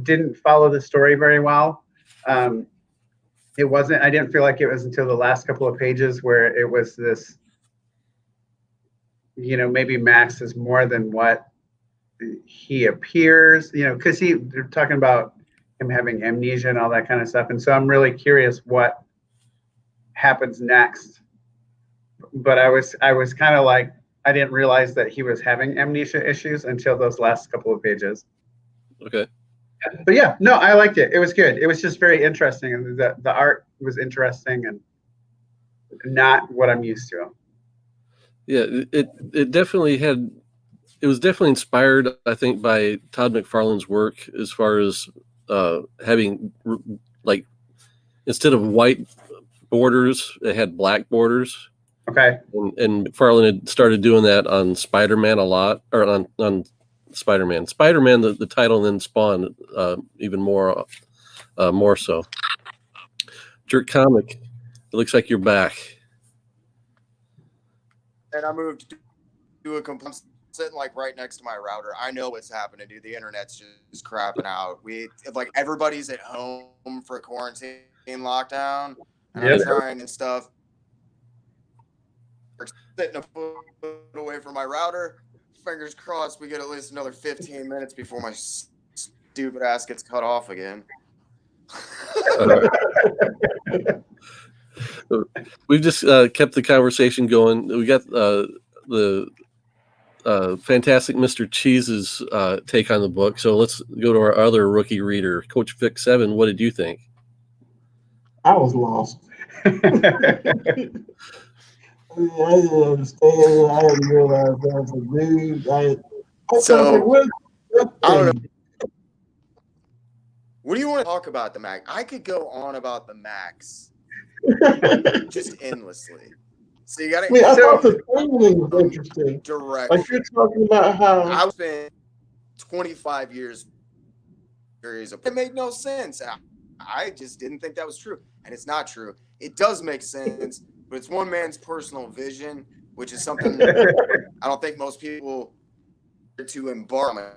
didn't follow the story very well. I didn't feel like it was until the last couple of pages where it was this, maybe Maxx is more than what he appears, because they're talking about him having amnesia and all that kind of stuff. And so I'm really curious what happens next. But I was kind of like, I didn't realize that he was having amnesia issues until those last couple of pages. Okay. But I liked it. It was good. It was just very interesting. And the art was interesting and not what I'm used to. Yeah, it definitely it was definitely inspired, I think, by Todd McFarlane's work as far as having like instead of white borders, it had black borders. Okay. And McFarlane had started doing that on Spider-Man a lot, or on Spider-Man. Spider-Man, the title, and then Spawn even more so. JerkComic, it looks like you're back. And I moved to do a complete sitting like right next to my router. I know what's happening, dude. The internet's just crapping out. Everybody's at home for quarantine lockdown, and I'm trying and stuff. Sitting a foot away from my router. Fingers crossed we get at least another 15 minutes before my stupid ass gets cut off again. We've just kept the conversation going. We got the Fantastic Mr. Cheese's take on the book. So let's go to our other rookie reader, Coach Vic 7. What did you think? I was lost. I didn't understand. I didn't realize that was a dude. I don't know. What do you want to talk about the Maxx? I could go on about the Maxx just endlessly. So you got I mean, I to thought the painting was interesting. direct. Like you're talking about how I spent 25 years. It made no sense. I just didn't think that was true, and it's not true. It does make sense, but it's one man's personal vision, which is something I don't think most people to embark on my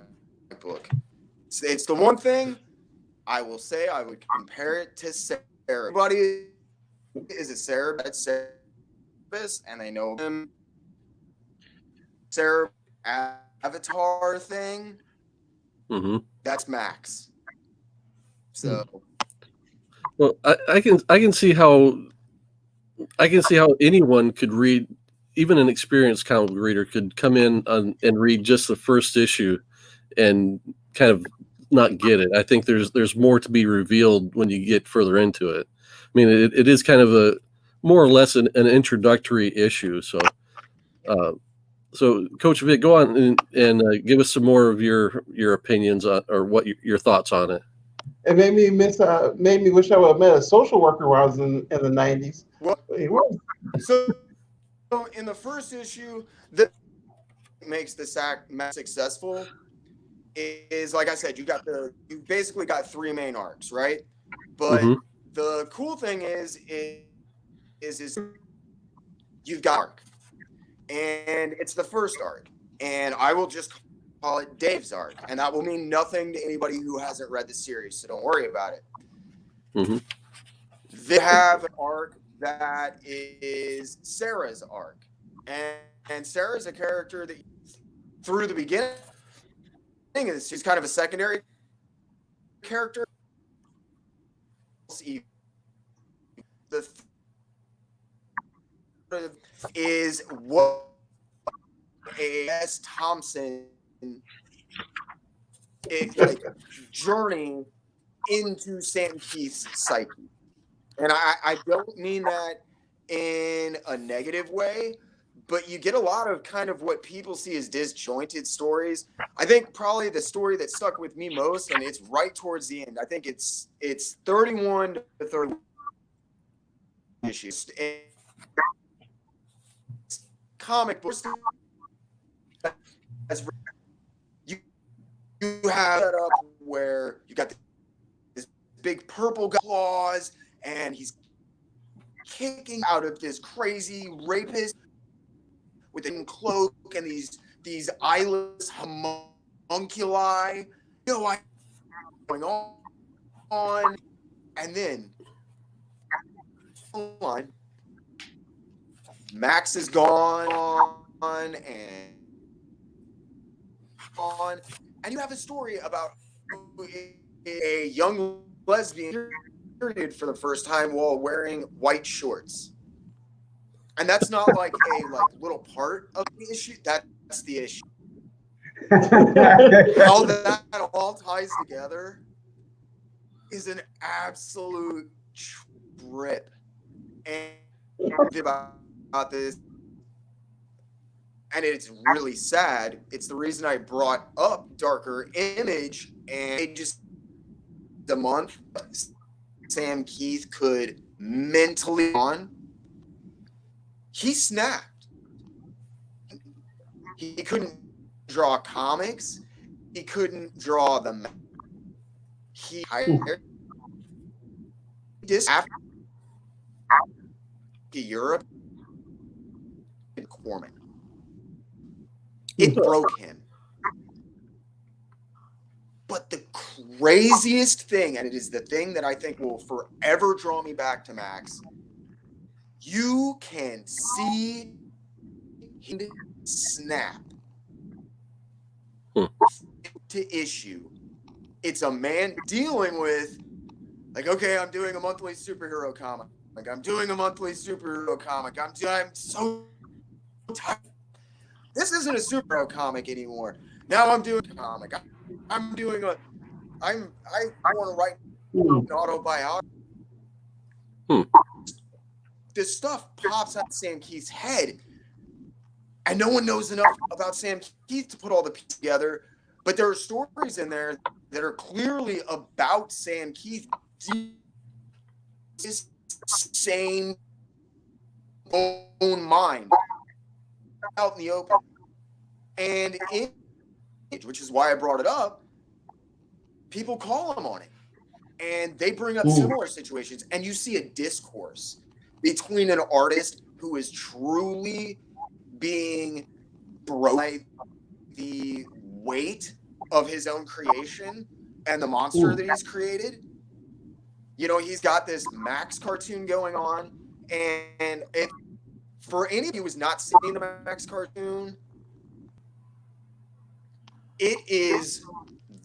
book. It's the one thing I will say I would compare it to Sarah. Everybody is a Sarah, that's Sarah, and they know him. Sarah Avatar thing. Mm-hmm. That's Maxx. So, well, I can see how anyone could read, even an experienced comic book reader could come in and read just the first issue and kind of not get it. I think there's more to be revealed when you get further into it. I mean, it is kind of a more or less an introductory issue. So, so Coach Vic, go on and give us some more of your opinions on, or what your thoughts on it. it made me made me wish I would have met a social worker when I was in the 90s. well, He was. so in the first issue, that makes the sack successful is, like I said, you basically got 3 main arcs, right? But the cool thing is you've got arc, and it's the first arc, and I will just call it Dave's arc, and that will mean nothing to anybody who hasn't read the series, so don't worry about it. They have an arc that is Sarah's arc, and Sarah's a character that through the beginning she's kind of a secondary character. The is what A.S. Thompson like journey into Sam Keith's psyche. And I don't mean that in a negative way, but you get a lot of kind of what people see as disjointed stories. I think probably the story that stuck with me most, and it's right towards the end, I think it's 31 to 30 issues. And comic books, you have set up where you got this big purple claws, and he's kicking out of this crazy rapist with a cloak and these eyeless homunculi. You know what's going on? And then Maxx is gone and you have a story about a young lesbian for the first time while wearing white shorts. And that's not like a little part of the issue. That's the issue. How that all ties together is an absolute trip. And about this, and it's really sad. It's the reason I brought up Darker Image, and just the month Sam Keith could mentally on. He snapped. He couldn't draw comics. He couldn't draw them. He hired this after Europe and Corman. It broke him. But the craziest thing, and it is the thing that I think will forever draw me back to Maxx, you can see him snap to issue. It's a man dealing with, like, okay, I'm doing a monthly superhero comic. Like, I'm doing a monthly superhero comic. I'm so tired. This isn't a superhero comic anymore. Now I'm doing a comic. I want to write an autobiography. This stuff pops out of Sam Keith's head, and no one knows enough about Sam Keith to put all the pieces together. But there are stories in there that are clearly about Sam Keith. This same moment own mind out in the open. And which is why I brought it up, people call him on it. And they bring up similar situations. And you see a discourse between an artist who is truly being broken by the weight of his own creation and the monster that he's created. You know, he's got this Maxx cartoon going on. And for any of you who's not seen the Maxx cartoon, it is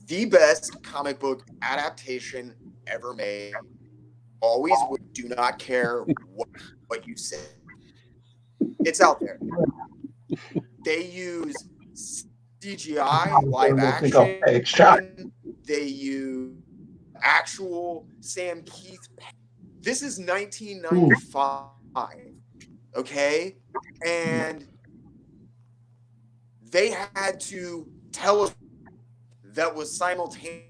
the best comic book adaptation ever made. Always do not care what you say. It's out there. They use CGI, live action. They use actual Sam Keith. This is 1995, okay? And they had to tell us that was simultaneous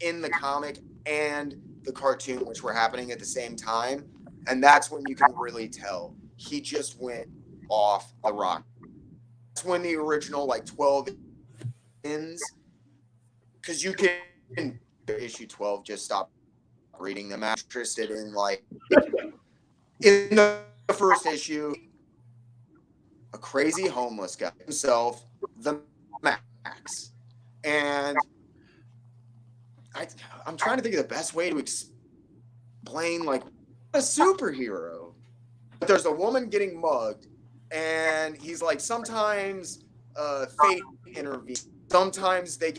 in the comic and the cartoon, which were happening at the same time. And that's when you can really tell. He just went off the rock. That's when the original, like, 12 ends. Because you can, issue 12, just stop reading them. I'm interested in, like, in the first issue, a crazy homeless guy himself, the Maxx. And I'm trying to think of the best way to explain, like, a superhero. But there's a woman getting mugged, and he's like, sometimes fate intervenes. Sometimes they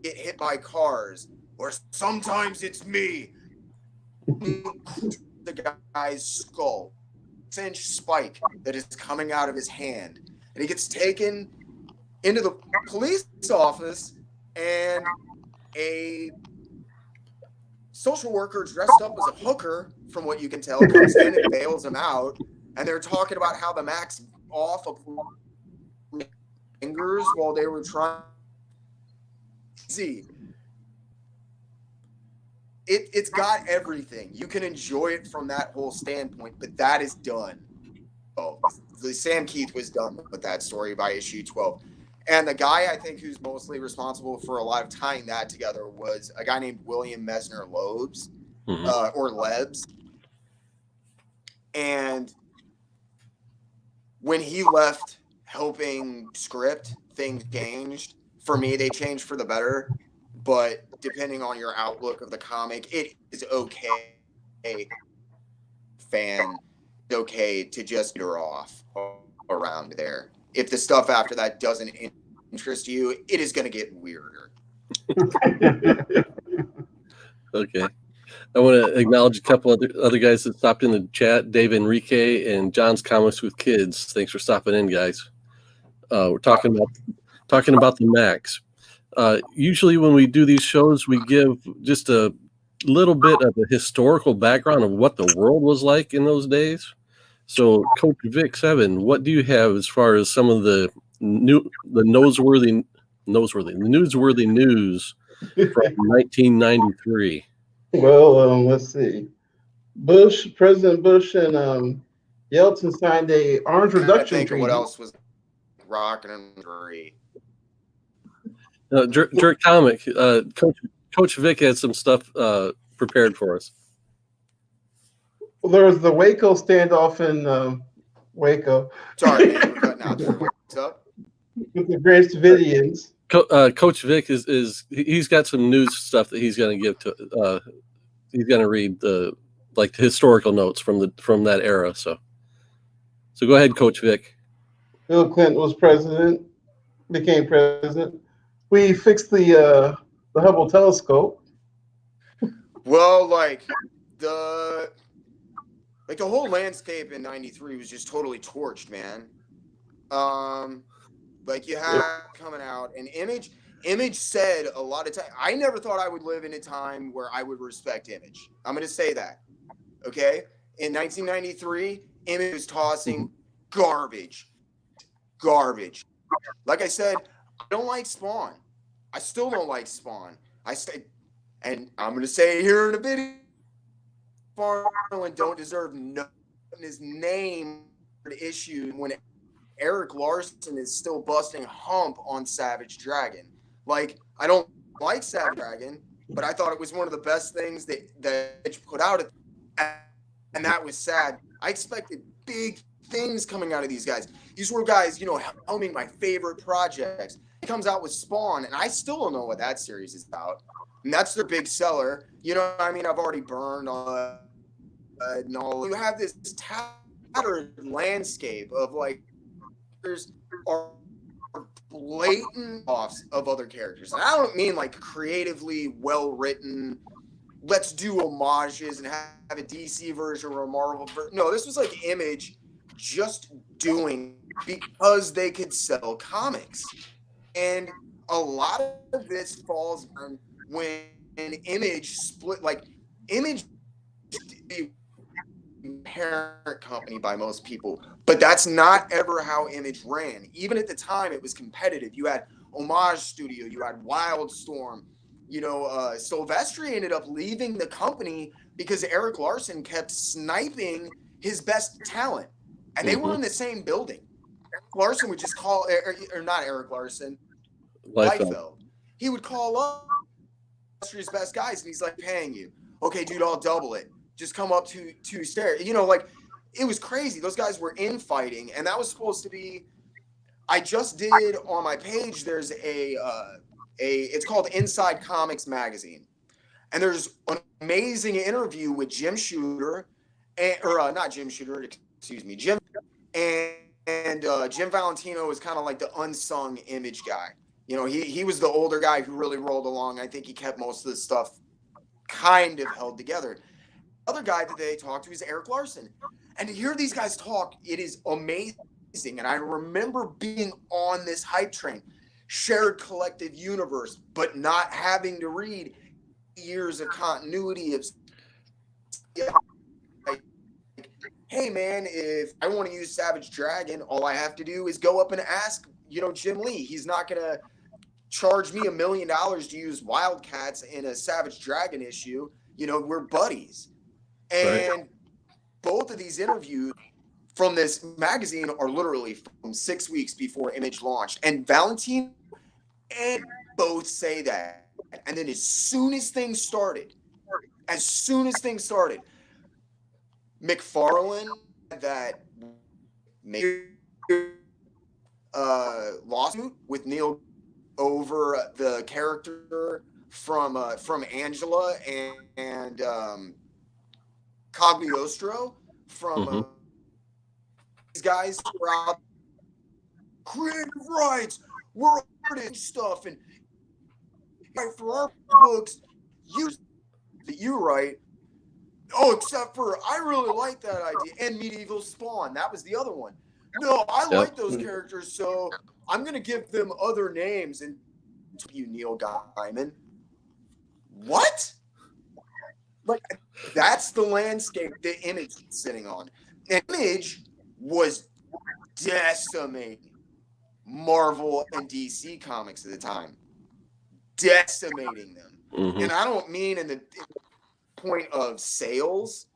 get hit by cars, or sometimes it's me. The guy's skull, 6-inch spike that is coming out of his hand, and he gets taken into the police office, and a social worker dressed up as a hooker, from what you can tell, comes in and bails him out, and they're talking about how the Maxx off of fingers while they were trying to see. It's got everything. You can enjoy it from that whole standpoint, but that is done. Oh, the Sam Keith was done with that story by issue 12. And the guy, I think, who's mostly responsible for a lot of tying that together was a guy named William Messner Loebs, or Lebs. And when he left helping script, things changed. For me, they changed for the better. But depending on your outlook of the comic, it is okay, to just get her off around there. If the stuff after that doesn't interest you, it is going to get weirder. Okay. I want to acknowledge a couple other guys that stopped in the chat, Dave Enrique and John's Comics with Kids. Thanks for stopping in, guys. We're talking about the Maxx. Usually when we do these shows, we give just a little bit of a historical background of what the world was like in those days. So, Coach Vic 7, what do you have as far as some of the newsworthy news from 1993? Well, let's see. President Bush and Yeltsin signed a arms reduction treaty. What else was rocking and dreary? JerkComic, Coach Vic had some stuff prepared for us. Well, there was the Waco standoff in Waco. Sorry, man, we're cutting out there. What's up? With the Grand Davidians. Coach Vic he's got some news stuff that he's going to give to. He's going to read the historical notes from that era. So go ahead, Coach Vic. Bill Clinton became president. We fixed the Hubble telescope. Well, the whole landscape in '93 was just totally torched, man. You had coming out, and Image said a lot of time. I never thought I would live in a time where I would respect Image. I'm going to say that. Okay? In 1993, Image was tossing garbage. Like I said, I don't like Spawn. I still don't like Spawn. And I'm going to say it here in a video, Farland don't deserve no in his name issue when Eric Larson is still busting hump on Savage Dragon. Like, I don't like Savage Dragon, but I thought it was one of the best things that Image put out, and that was sad. I expected big things coming out of these guys. These were guys, you know, helming my favorite projects. He comes out with Spawn, and I still don't know what that series is about. And that's their big seller. You know what I mean? I've already burned on and all. You have this tattered landscape of like there's are blatant offs of other characters. And I don't mean like creatively well written. Let's do homages and have a DC version or a Marvel version. No, this was like Image just doing because they could sell comics. And a lot of this falls on when Image split, like Image parent company by most people, but that's not ever how Image ran. Even at the time, it was competitive. You had Homage Studio, you had Wildstorm. You know, Silvestri ended up leaving the company because Eric Larson kept sniping his best talent, and they were in the same building. Eric Larson would just call, or not Eric Larson, Liefeld. He would call up Silvestri's best guys, and he's like, paying you. Okay, dude, I'll double it. Just come up to stairs. You know, like, it was crazy. Those guys were infighting, and that was supposed to be. I just did on my page. There's it's called Inside Comics Magazine, and there's an amazing interview with Jim Shooter, not Jim Shooter, excuse me, Jim, and Jim Valentino is kind of like the unsung Image guy. You know, he was the older guy who really rolled along. I think he kept most of the stuff kind of held together. Other guy that they talked to is Eric Larson, and to hear these guys talk, it is amazing. And I remember being on this hype train, shared collective universe, but not having to read years of continuity of, like, hey man, if I want to use Savage Dragon, all I have to do is go up and ask, you know, Jim Lee. He's not gonna charge me $1 million to use Wildcats in a Savage Dragon issue. You know, we're buddies. And both of these interviews from this magazine are literally from 6 weeks before Image launched. And Valentino and both say that. And then as soon as things started, McFarlane, that major lawsuit with Neil over the character from Angela and Cagliostro from these guys were out creative rights, we're artists stuff, and for our books, you write. Oh, except for I really like that idea, and Medieval Spawn. That was the other one. No, I like those characters, so I'm gonna give them other names. And you, Neil Gaiman, what? Like, that's the landscape the Image is sitting on. And Image was decimating Marvel and DC comics at the time, decimating them. And I don't mean in the point of sales.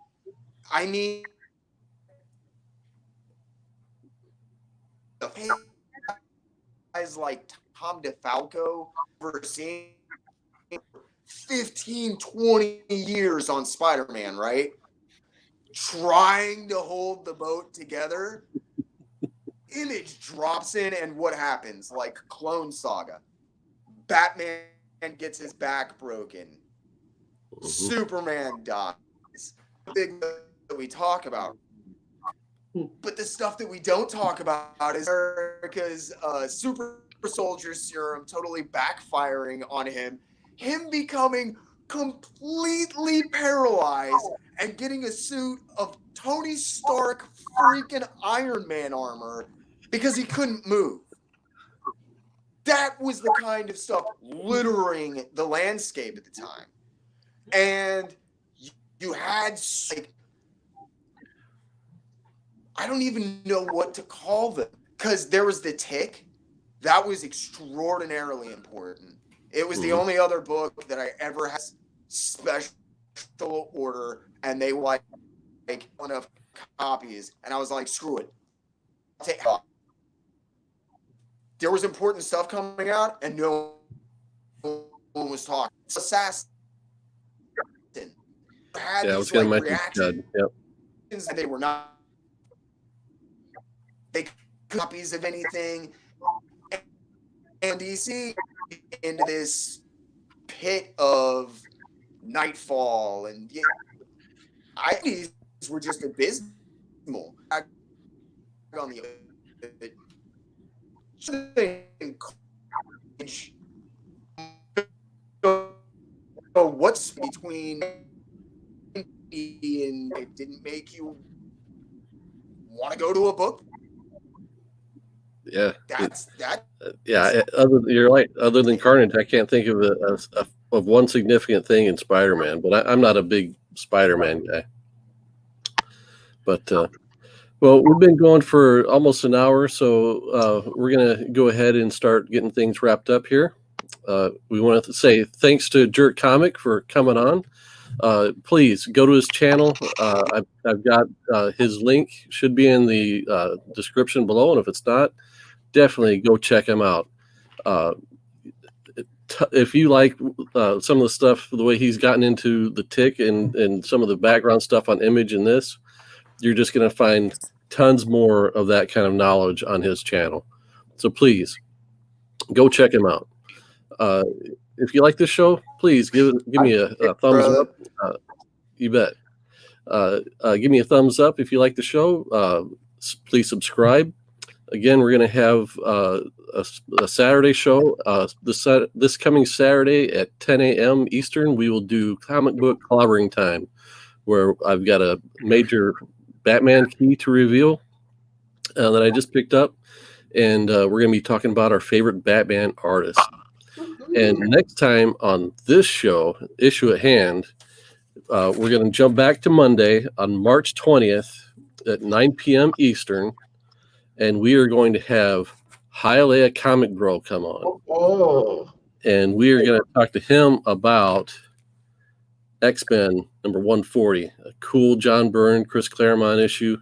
I mean guys like Tom DeFalco for seeing 15, 20 years on Spider-Man, right? Trying to hold the boat together. Image drops in, and what happens? Like Clone Saga. Batman gets his back broken. Superman dies. Big that we talk about. But the stuff that we don't talk about is America's super soldier serum totally backfiring on him. Him becoming completely paralyzed and getting a suit of Tony Stark freaking Iron Man armor because he couldn't move. That was the kind of stuff littering the landscape at the time. And you had, like, I don't even know what to call them, because there was the Tick. That was extraordinarily important. It was the only other book that I ever had special order, and they like enough copies, and I was like, screw it. there was important stuff coming out, and no one was talking. It's Assassin had I was going to mention Judd. Yep. and they were not they copies of anything, and DC into this pit of Nightfall, and these were just abysmal. On the what's between and it didn't make you want to go to a book? Yeah, that's that. Yeah, you're right. Other than Carnage, I can't think of of one significant thing in Spider-Man. But I'm not a big Spider-Man guy. But well, we've been going for almost an hour, so we're gonna go ahead and start getting things wrapped up here. We want to say thanks to JerkComic for coming on. Please go to his channel. I've got his link, should be in the description below, and if it's not, definitely go check him out. If you like some of the stuff, the way he's gotten into the Tick and some of the background stuff on Image in this, you're just going to find tons more of that kind of knowledge on his channel. So please go check him out. If you like this show, please give me a thumbs up. You bet. Give me a thumbs up if you like the show. Please subscribe. Again, we're going to have a Saturday show. This coming Saturday at 10 a.m. Eastern, we will do comic book clobbering time, where I've got a major Batman key to reveal that I just picked up. And we're going to be talking about our favorite Batman artists. And next time on this show, issue at hand, we're going to jump back to Monday on March 20th at 9 p.m. Eastern. And we are going to have Hialeah Comic Bro come on. Oh. And we are going to talk to him about X-Men number 140, a cool John Byrne, Chris Claremont issue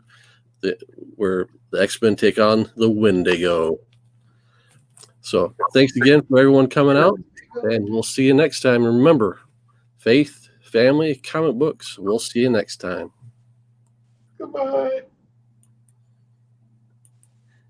where the X-Men take on the Wendigo. So thanks again for everyone coming out, and we'll see you next time. Remember, faith, family, comic books. We'll see you next time. Goodbye.